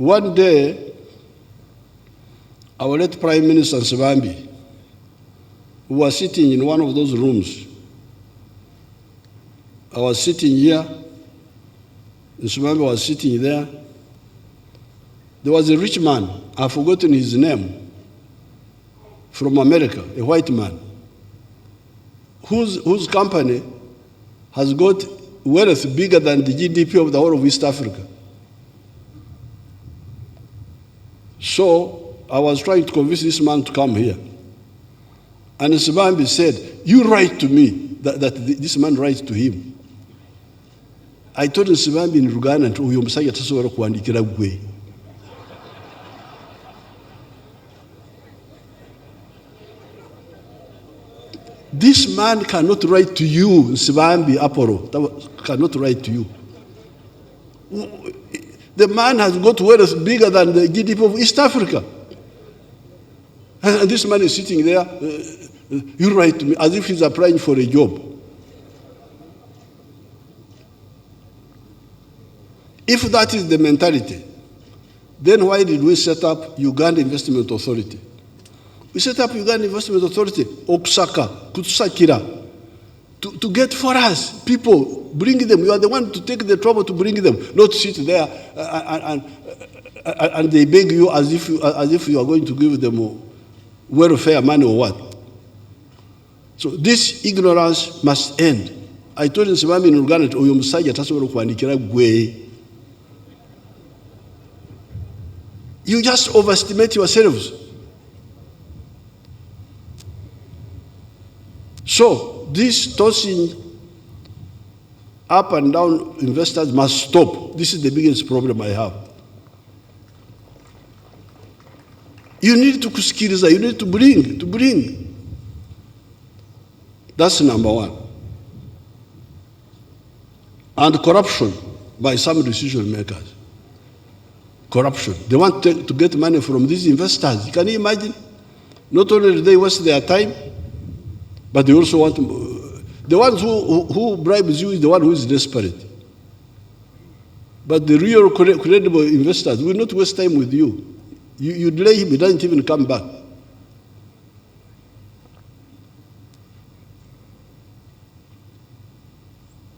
one day, our late Prime Minister Nsibambi, who was sitting in one of those rooms, I was sitting here, Nsibambi was sitting there. There was a rich man, I've forgotten his name, from America, a white man, whose company has got wealth bigger than the GDP of the whole of East Africa. So I was trying to convince this man to come here. And Nsibambi said, you write to me, that this man writes to him. I told Nsibambi in Uganda, uyo musajja tasobola kuwandikira gwe. This man cannot write to you, Nsibambi Apollo, cannot write to you. The man has got wealth bigger than the GDP of East Africa. And this man is sitting there, you write to me, as if he's applying for a job. If that is the mentality, then why did we set up Uganda Investment Authority? We set up Uganda Investment Authority, Okusaka, Kutusakira, to get for us people, bring them. You are the one to take the trouble to bring them, not sit there and they beg you as if you are going to give them welfare money or what. So this ignorance must end. I told Nsibambi in Uganda, uyo musajja tasobola kuwandikira gwe. You just overestimate yourselves. So this tossing up and down investors must stop. This is the biggest problem I have. You need to kusikiliza, you need to bring. That's number one. And corruption by some decision makers. Corruption. They want to get money from these investors. Can you imagine? Not only do they waste their time, but they also want to, the ones who bribes you is the one who is desperate. But the real credible investors will not waste time with you. You delay him, he doesn't even come back.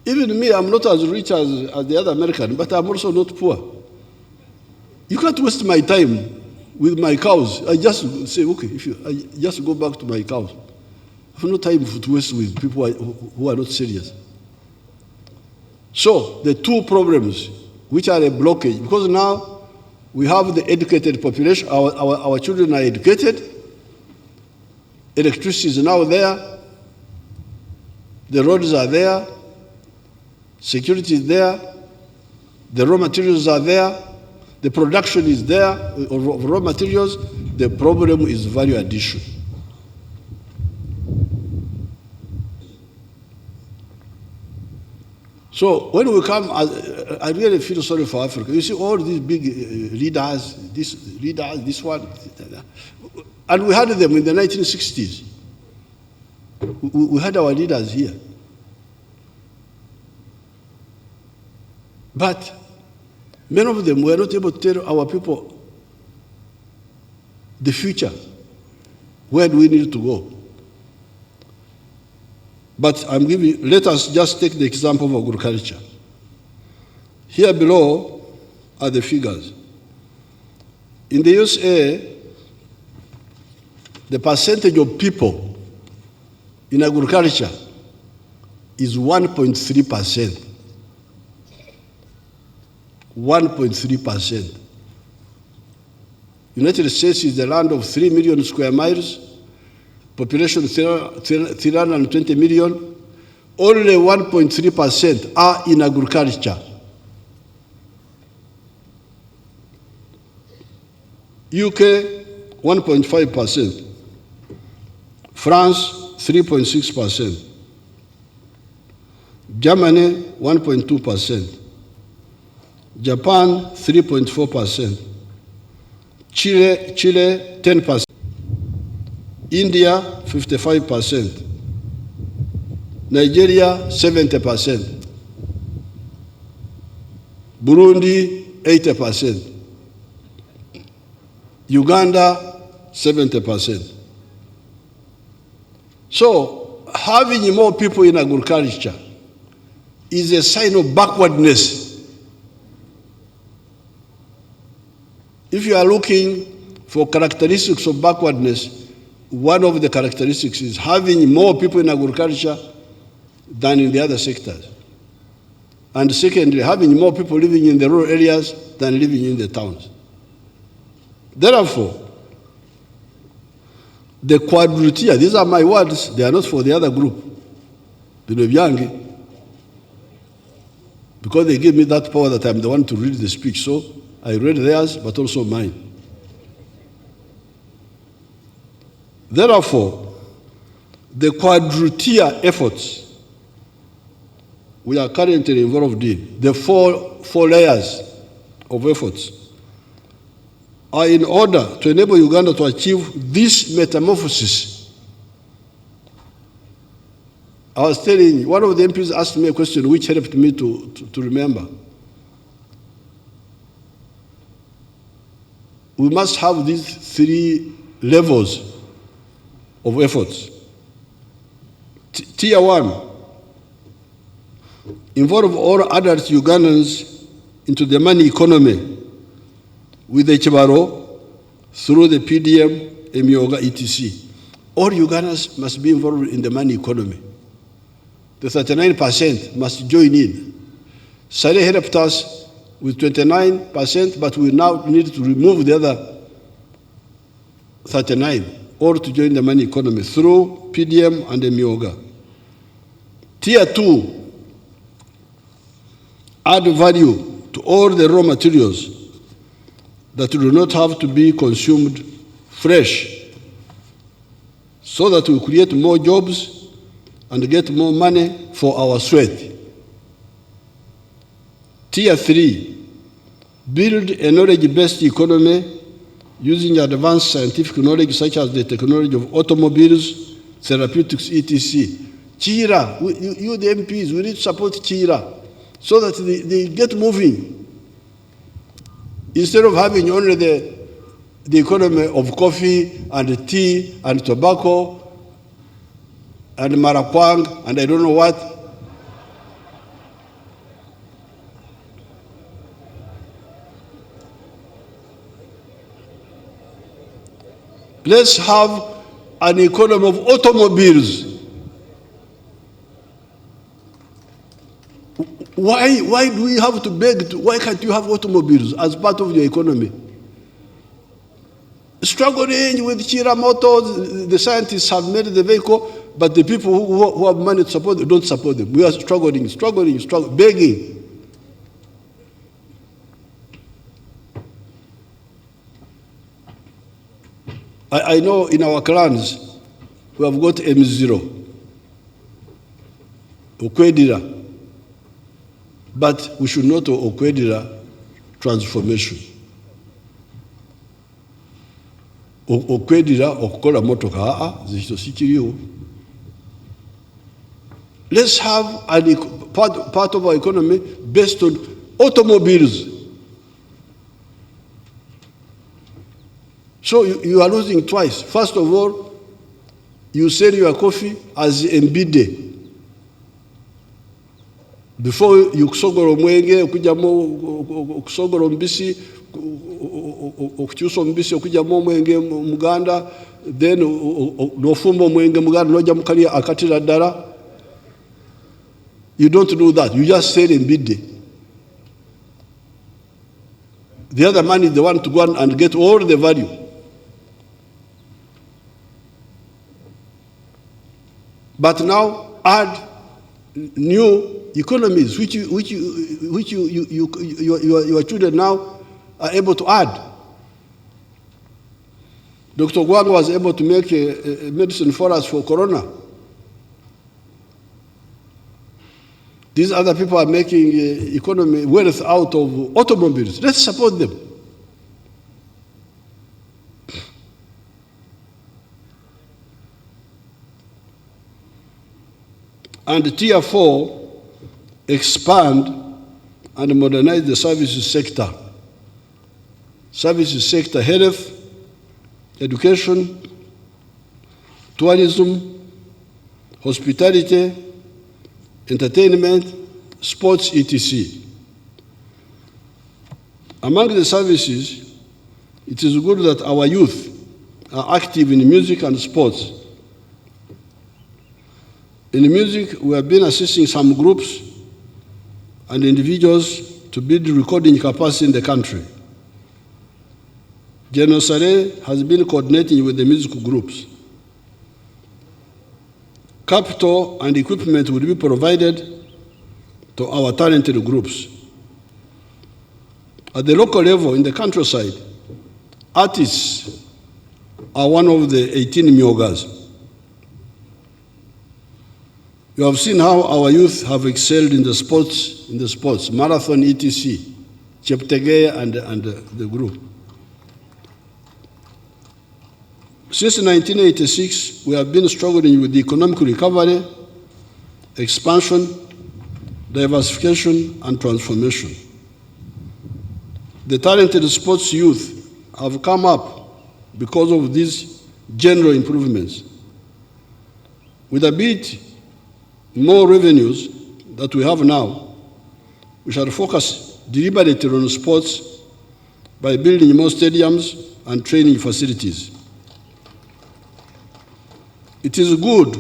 Even me, I'm not as rich as the other American, but I'm also not poor. You can't waste my time with my cows. I just say, okay, I just go back to my cows. I have no time to waste with people who are not serious. So the two problems, which are a blockage, because now we have the educated population, our children are educated, electricity is now there, the roads are there, security is there, the raw materials are there, the production is there of raw materials. The problem is value addition. So when we come, I really feel sorry for Africa. You see all these big leaders, this one, and we had them in the 1960s. We had our leaders here. But many of them were not able to tell our people the future, where do we need to go. But let us just take the example of agriculture. Here below are the figures. In the USA, the percentage of people in agriculture is 1.3%. 1.3%. United States is the land of 3 million square miles, population 320 million. Only 1.3% are in agriculture. UK, 1.5%. France, 3.6%. Germany, 1.2%. Japan, 3.4%. Chile, 10%. India, 55%. Nigeria, 70%. Burundi, 80%. Uganda, 70%. So having more people in agriculture is a sign of backwardness. If you are looking for characteristics of backwardness, one of the characteristics is having more people in agriculture than in the other sectors. And secondly, having more people living in the rural areas than living in the towns. Therefore, the quadritia, these are my words, they are not for the other group, because they give me that power that I'm the one to read the speech. So I read theirs, but also mine. Therefore, the quadritia efforts we are currently involved in, the four layers of efforts, are in order to enable Uganda to achieve this metamorphosis. I was telling you, one of the MPs asked me a question which helped me to remember. We must have these three levels of efforts. Tier 1, involve all adult Ugandans into the money economy with the Chibaro through the PDM, Emyoga, etc. All Ugandans must be involved in the money economy. The 39% must join in. Sale helped us with 29%, but we now need to remove the other 39, or to join the money economy through PDM and Emyoga. Tier 2, add value to all the raw materials that do not have to be consumed fresh, so that we create more jobs and get more money for our sweat. Tier 3, build a knowledge-based economy using advanced scientific knowledge such as the technology of automobiles, therapeutics, etc. Chira, you the MPs, we need to support Chira so that they get moving. Instead of having only the economy of coffee and tea and tobacco and marakwang and I don't know what. Let's have an economy of automobiles. Why do we have to beg? Why can't you have automobiles as part of your economy? Struggling with Chira Motors, the scientists have made the vehicle, but the people who have money to support them don't support them. We are struggling, begging. I know in our clans, we have got M0, Okwedira, but we should not Okwedira transformation. Okwedira okukola motoka zikito sikiriyo. Let's have part of our economy based on automobiles. So you are losing twice. First of all, you sell your coffee as mbide. Before you kusogora omwenge okujamo kusogora mbisi okukyusa ombisi okujamo omwenge muganda, then nofumba omwenge muganda noja mukali akatira ddala. You don't do that. You just sell mbide. The other man is the one to go and get all the value. But now add new economies which your children now are able to add. Dr. Gwang was able to make a medicine for us for corona. These other people are making economy wealth out of automobiles. Let's support them. And Tier 4, expand and modernize the services sector. Services sector, health, education, tourism, hospitality, entertainment, sports, etc. Among the services, it is good that our youth are active in music and sports. In music, we have been assisting some groups and individuals to build recording capacity in the country. General Saleh has been coordinating with the musical groups. Capital and equipment will be provided to our talented groups. At the local level, in the countryside, artists are one of the 18 myogas. You have seen how our youth have excelled in the sports, marathon, etc., Cheptegei and the group. Since 1986, we have been struggling with the economic recovery, expansion, diversification, and transformation. The talented sports youth have come up because of these general improvements. With a bit more revenues that we have now, we shall focus deliberately on sports by building more stadiums and training facilities. It is good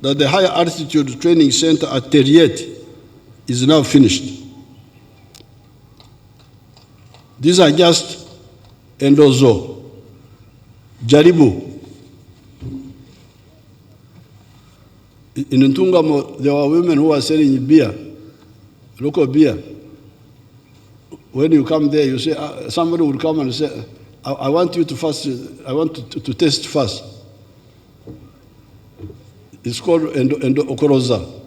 that the higher altitude training center at Teriet is now finished. These are just endozo, jaribu. In Ntungamo, there were women who were selling beer, local beer. When you come there, you say, somebody would come and say, I want you to first, I want to taste first. It's called Okoroza.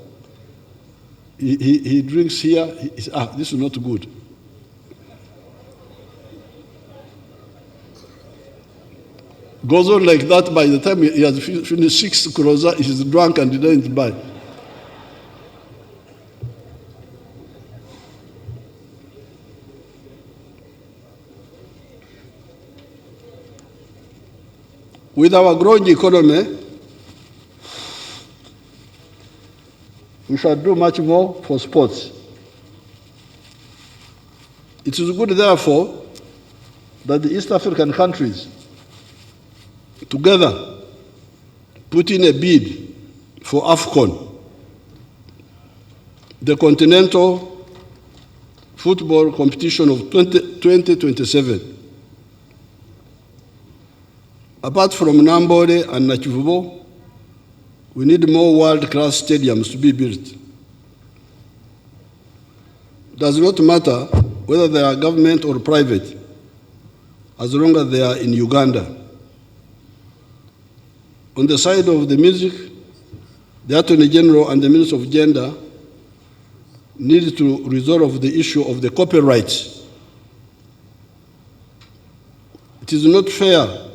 He drinks here, he says, this is not good. Goes on like that. By the time he has finished 6 Okoroza, he's drunk and he doesn't buy. With our growing economy, we shall do much more for sports. It is good, therefore, that the East African countries together put in a bid for AFCON, the continental football competition of 2027. Apart from Nambole and Nachivubo, we need more world-class stadiums to be built. It does not matter whether they are government or private, as long as they are in Uganda. On the side of the music, the Attorney General and the Minister of Gender need to resolve the issue of the copyrights. It is not fair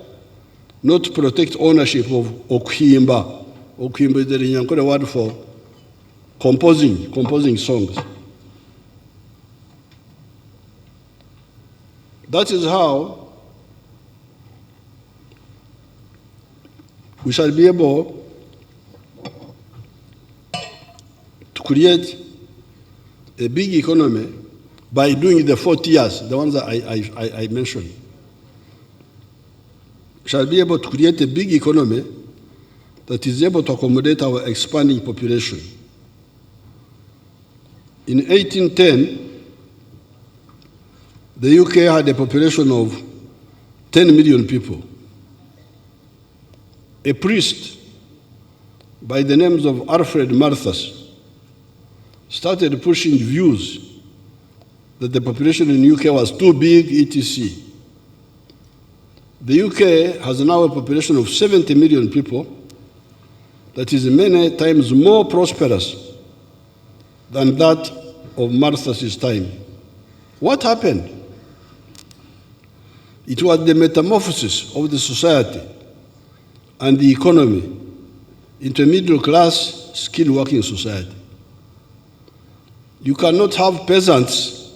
not to protect ownership of Okuhimba. Okuhimba is the Nyankore word for composing songs. That is how we shall be able to create a big economy by doing the 4 tiers, the ones that I mentioned. Shall be able to create a big economy that is able to accommodate our expanding population. In 1810, the UK had a population of 10 million people. A priest by the name of Alfred Malthus started pushing views that the population in the UK was too big, etc. The UK has now a population of 70 million people that is many times more prosperous than that of Malthus's time. What happened? It was the metamorphosis of the society and the economy into a middle-class, skilled-working society. You cannot have peasants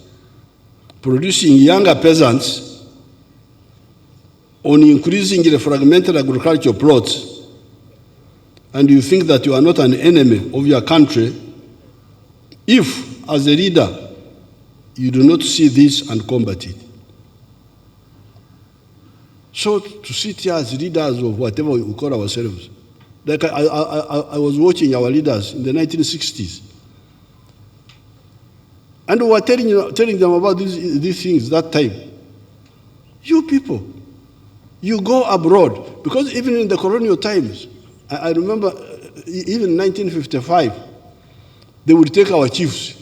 producing younger peasants on increasing the fragmented agricultural plots, and you think that you are not an enemy of your country, if, as a leader, you do not see this and combat it. So to sit here as leaders of whatever we call ourselves, like I was watching our leaders in the 1960s, and we were telling them about these things that time. You people, you go abroad, because even in the colonial times, I remember even in 1955, they would take our chiefs.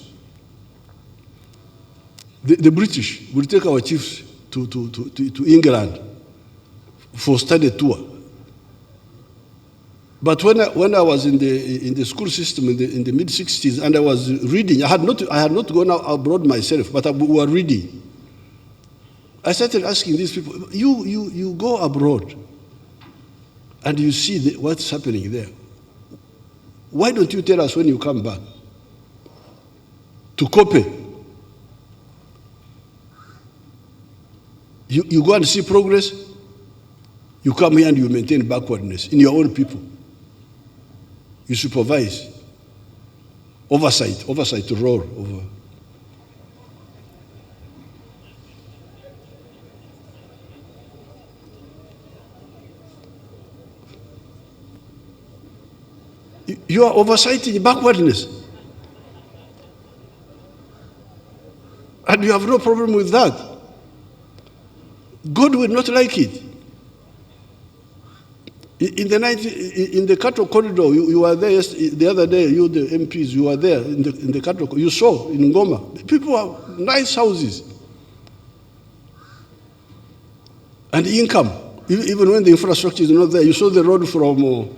The British would take our chiefs to England for study tour. But when I was in the school system in the mid 60s, and I was reading, I had not gone abroad myself, but we were reading. I started asking these people, you go abroad and you see what's happening there. Why don't you tell us when you come back? To copy. You go and see progress, you come here and you maintain backwardness in your own people. You supervise, oversight role over. You are oversighting backwardness. And you have no problem with that. God will not like it. In the cattle corridor, you were there the other day, you the MPs, you were there in the cattle, you saw in Ngoma, people have nice houses. And income, even when the infrastructure is not there. You saw the road from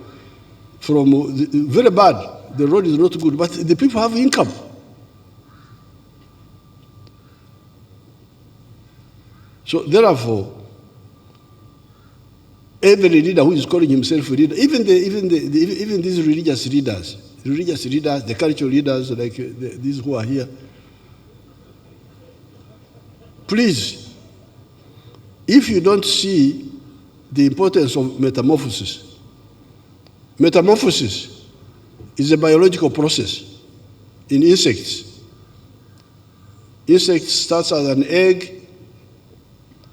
very bad, the road is not good, but the people have income. So therefore, every leader who is calling himself a leader, even these religious leaders, the cultural leaders like these who are here, please, if you don't see the importance of metamorphosis is a biological process in insects. Insect starts as an egg,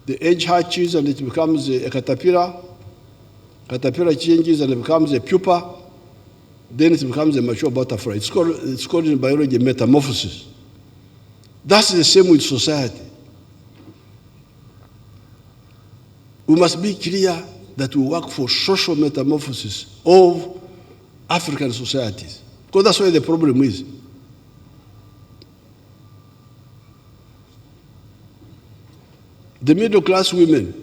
the egg hatches and it becomes a caterpillar. Caterpillar changes and it becomes a pupa. Then it becomes a mature butterfly. It's called in biology metamorphosis. That's the same with society. We must be clear that we work for social metamorphosis of African societies, because that's where the problem is. The middle class women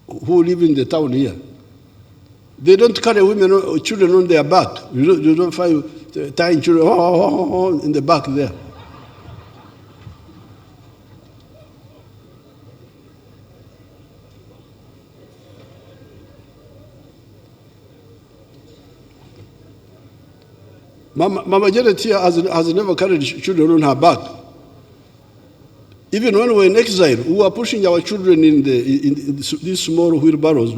who live in the town here, they don't carry women or children on their back. You don't find tying children in the back there. Mama Janet here has never carried children on her back. Even when we were in exile, we were pushing our children in these small wheelbarrows.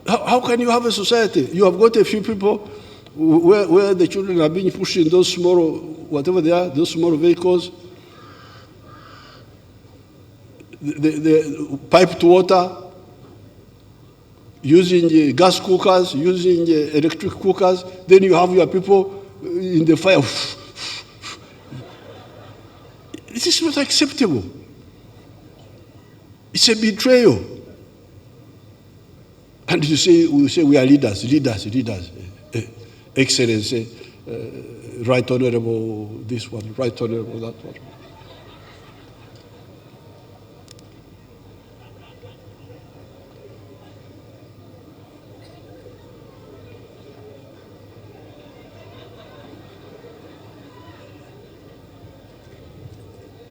How can you have a society? You have got a few people where the children are being pushed in those small, whatever they are, those small vehicles, the piped water, using gas cookers, using electric cookers. Then you have your people in the fire. This is not acceptable. It's a betrayal. And we say we are leaders. Excellency, right honorable this one, right honorable that one.